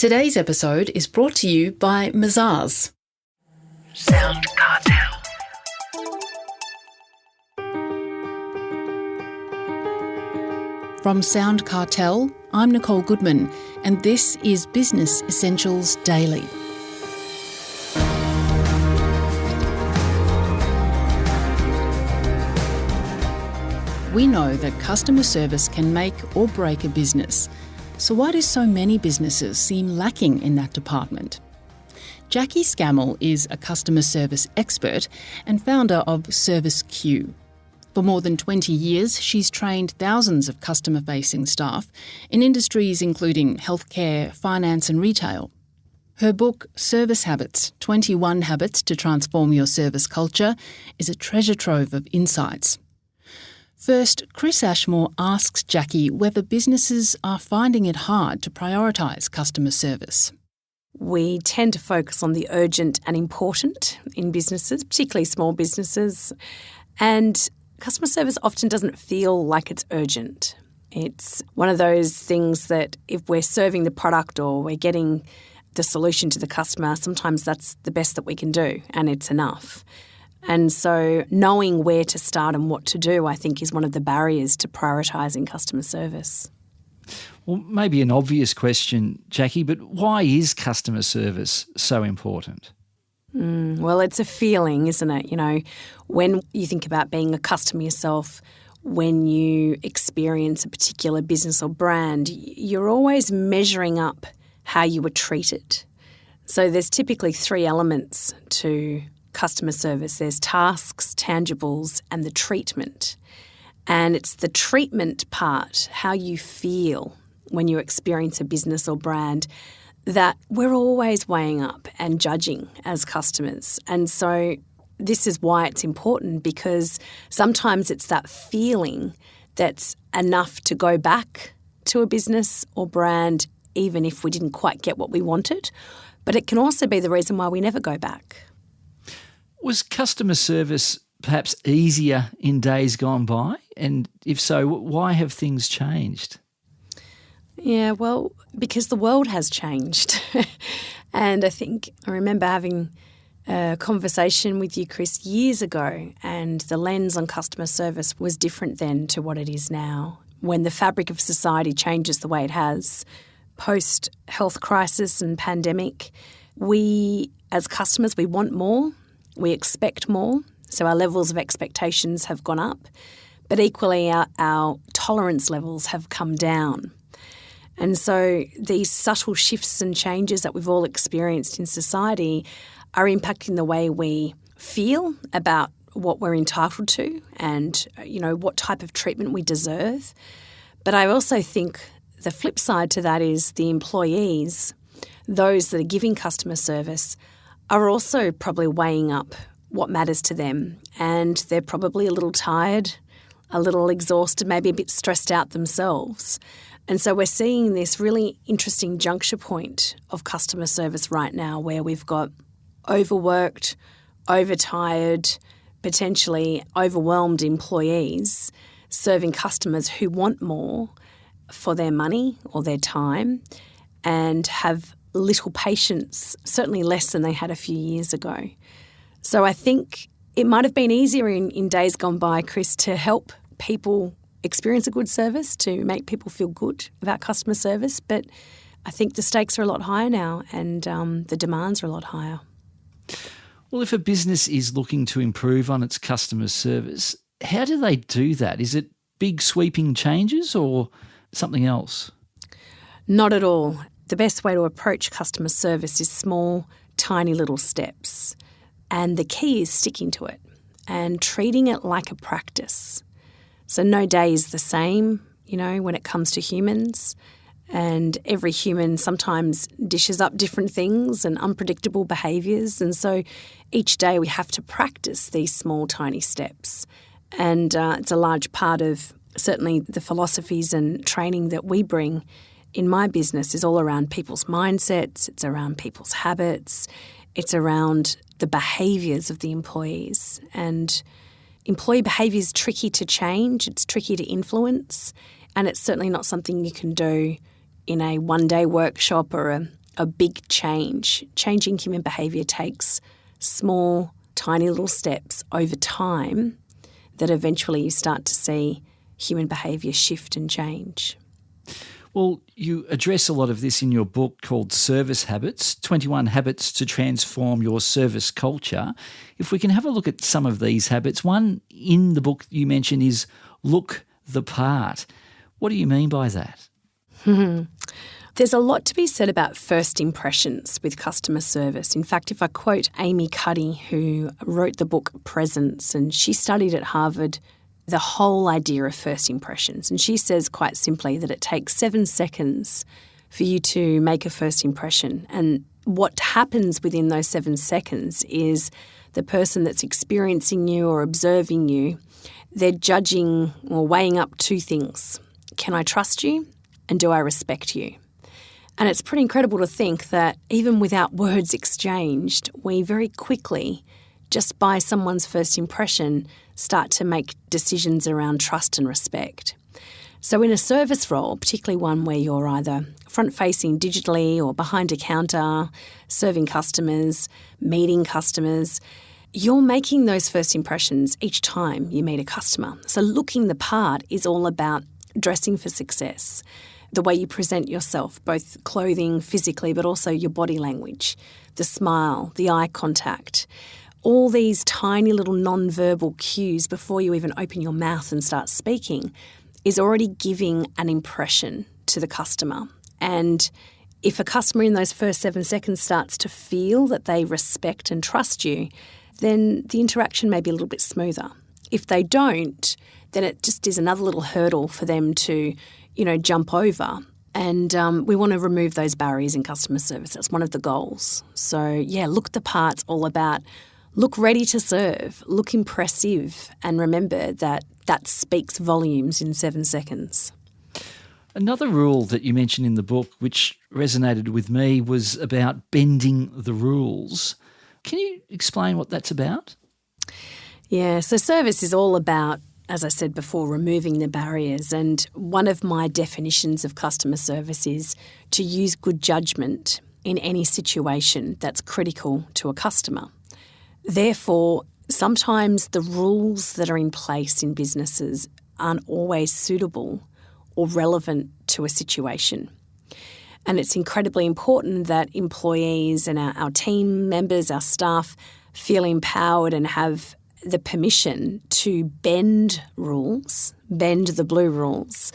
Today's episode is brought to you by Mazars. SoundCartel. From SoundCartel, I'm Nicole Goodman, and this is Business Essentials Daily. We know that customer service can make or break a business. So why do so many businesses seem lacking in that department? Jaquie Scammell is a customer service expert and founder of ServiceQ. For more than 20 years, she's trained thousands of customer-facing staff in industries including healthcare, finance and retail. Her book, Service Habits, 21 Habits to Transform Your Service Culture, is a treasure trove of insights. First, Chris Ashmore asks Jaquie whether businesses are finding it hard to prioritise customer service. We tend to focus on the urgent and important in businesses, particularly small businesses, and customer service often doesn't feel like it's urgent. It's one of those things that if we're serving the product or we're getting the solution to the customer, sometimes that's the best that we can do and it's enough. And so knowing where to start and what to do, I think, is one of the barriers to prioritising customer service. Well, maybe an obvious question, Jaquie, but why is customer service so important? Well, it's a feeling, isn't it? You know, when you think about being a customer yourself, when you experience a particular business or brand, you're always measuring up how you were treated. So there's typically three elements to customer service. There's tasks, tangibles, and the treatment. And it's the treatment part, how you feel when you experience a business or brand, that we're always weighing up and judging as customers. And so this is why it's important, because sometimes it's that feeling that's enough to go back to a business or brand, even if we didn't quite get what we wanted. But it can also be the reason why we never go back. Was customer service perhaps easier in days gone by? And if so, why have things changed? Yeah, well, because the world has changed. And I remember having a conversation with you, Chris, years ago, and the lens on customer service was different then to what it is now. When the fabric of society changes the way it has, post-health crisis and pandemic, we, as customers, we want more. We expect more, so our levels of expectations have gone up, but equally our tolerance levels have come down. And so these subtle shifts and changes that we've all experienced in society are impacting the way we feel about what we're entitled to and, you know, what type of treatment we deserve. But I also think the flip side to that is the employees, those that are giving customer service, are also probably weighing up what matters to them, and they're probably a little tired, a little exhausted, maybe a bit stressed out themselves. And so we're seeing this really interesting juncture point of customer service right now where we've got overworked, overtired, potentially overwhelmed employees serving customers who want more for their money or their time and have little patience, certainly less than they had a few years ago. So I think it might have been easier in days gone by, Chris, to help people experience a good service, to make people feel good about customer service. But I think the stakes are a lot higher now and the demands are a lot higher. Well, if a business is looking to improve on its customer service, how do they do that? Is it big sweeping changes or something else? Not at all. The best way to approach customer service is small, tiny little steps. And the key is sticking to it and treating it like a practice. So no day is the same, you know, when it comes to humans. And every human sometimes dishes up different things and unpredictable behaviours. And so each day we have to practice these small, tiny steps. And it's a large part of certainly the philosophies and training that we bring in my business is all around people's mindsets, it's around people's habits, it's around the behaviours of the employees. And employee behaviour is tricky to change, it's tricky to influence, and it's certainly not something you can do in a one-day workshop or a big change. Changing human behaviour takes small, tiny little steps over time that eventually you start to see human behaviour shift and change. Well, you address a lot of this in your book called Service Habits, 21 Habits to Transform Your Service Culture. If we can have a look at some of these habits, one in the book you mention is look the part. What do you mean by that? There's a lot to be said about first impressions with customer service. In fact, if I quote Amy Cuddy, who wrote the book Presence, and she studied at Harvard the whole idea of first impressions. And she says quite simply that it takes 7 seconds for you to make a first impression. And what happens within those 7 seconds is the person that's experiencing you or observing you, they're judging or weighing up two things. Can I trust you? And do I respect you? And it's pretty incredible to think that even without words exchanged, we very quickly, just by someone's first impression, start to make decisions around trust and respect. So in a service role, particularly one where you're either front-facing digitally or behind a counter, serving customers, meeting customers, you're making those first impressions each time you meet a customer. So looking the part is all about dressing for success, the way you present yourself, both clothing, physically, but also your body language, the smile, the eye contact. All these tiny little non-verbal cues before you even open your mouth and start speaking is already giving an impression to the customer. And if a customer in those first 7 seconds starts to feel that they respect and trust you, then the interaction may be a little bit smoother. If they don't, then it just is another little hurdle for them to, jump over. And we want to remove those barriers in customer service. That's one of the goals. So, look the part's all about look ready to serve, look impressive, and remember that speaks volumes in 7 seconds. Another rule that you mentioned in the book, which resonated with me, was about bending the rules. Can you explain what that's about? Yeah, so service is all about, as I said before, removing the barriers. And one of my definitions of customer service is to use good judgment in any situation that's critical to a customer. Therefore, sometimes the rules that are in place in businesses aren't always suitable or relevant to a situation. And it's incredibly important that employees and our team members, our staff, feel empowered and have the permission to bend rules, bend the blue rules,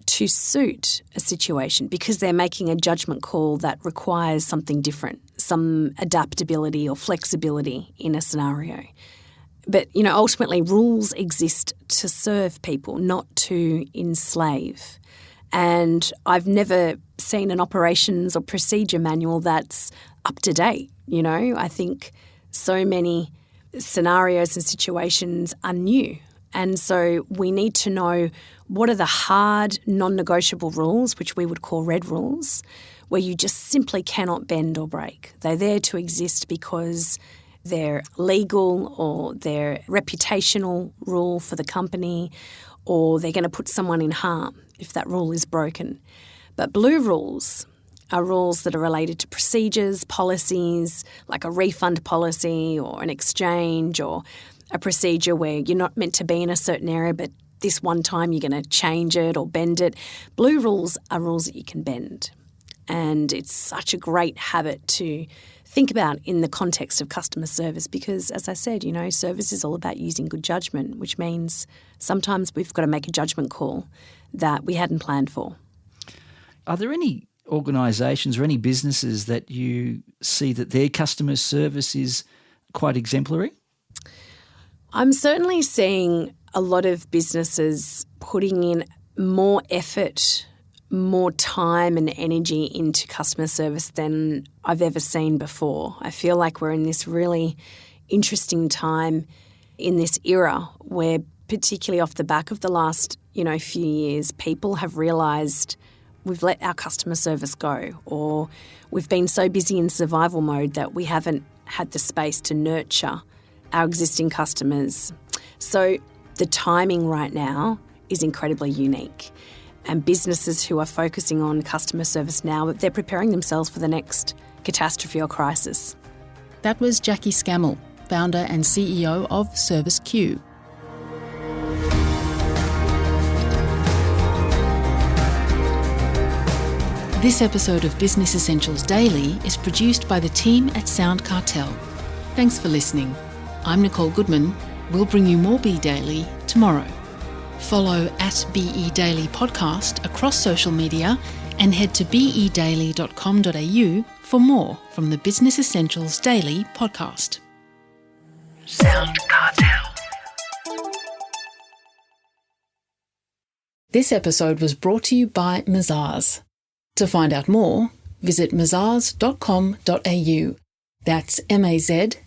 to suit a situation because they're making a judgment call that requires something different, some adaptability or flexibility in a scenario. But, ultimately rules exist to serve people, not to enslave. And I've never seen an operations or procedure manual that's up to date. I think so many scenarios and situations are new. And so we need to know what are the hard, non-negotiable rules, which we would call red rules, where you just simply cannot bend or break. They're there to exist because they're legal or they're reputational rule for the company, or they're going to put someone in harm if that rule is broken. But blue rules are rules that are related to procedures, policies, like a refund policy or an exchange or a procedure where you're not meant to be in a certain area, but this one time you're going to change it or bend it. Blue rules are rules that you can bend. And it's such a great habit to think about in the context of customer service because, as I said, service is all about using good judgment, which means sometimes we've got to make a judgment call that we hadn't planned for. Are there any organisations or any businesses that you see that their customer service is quite exemplary? I'm certainly seeing a lot of businesses putting in more effort, more time and energy into customer service than I've ever seen before. I feel like we're in this really interesting time in this era where, particularly off the back of the last, few years, people have realised we've let our customer service go, or we've been so busy in survival mode that we haven't had the space to nurture our existing customers. So the timing right now is incredibly unique. and businesses who are focusing on customer service now, that they're preparing themselves for the next catastrophe or crisis. That was Jaquie Scammell, founder and CEO of ServiceQ. This episode of Business Essentials Daily is produced by the team at SoundCartel. Thanks for listening. I'm Nicole Goodman. We'll bring you more Be Daily tomorrow. Follow @BE Daily Podcast across social media and head to bedaily.com.au for more from the Business Essentials Daily podcast. SoundCartel. This episode was brought to you by Mazars. To find out more, visit mazars.com.au. That's mazars.com.au.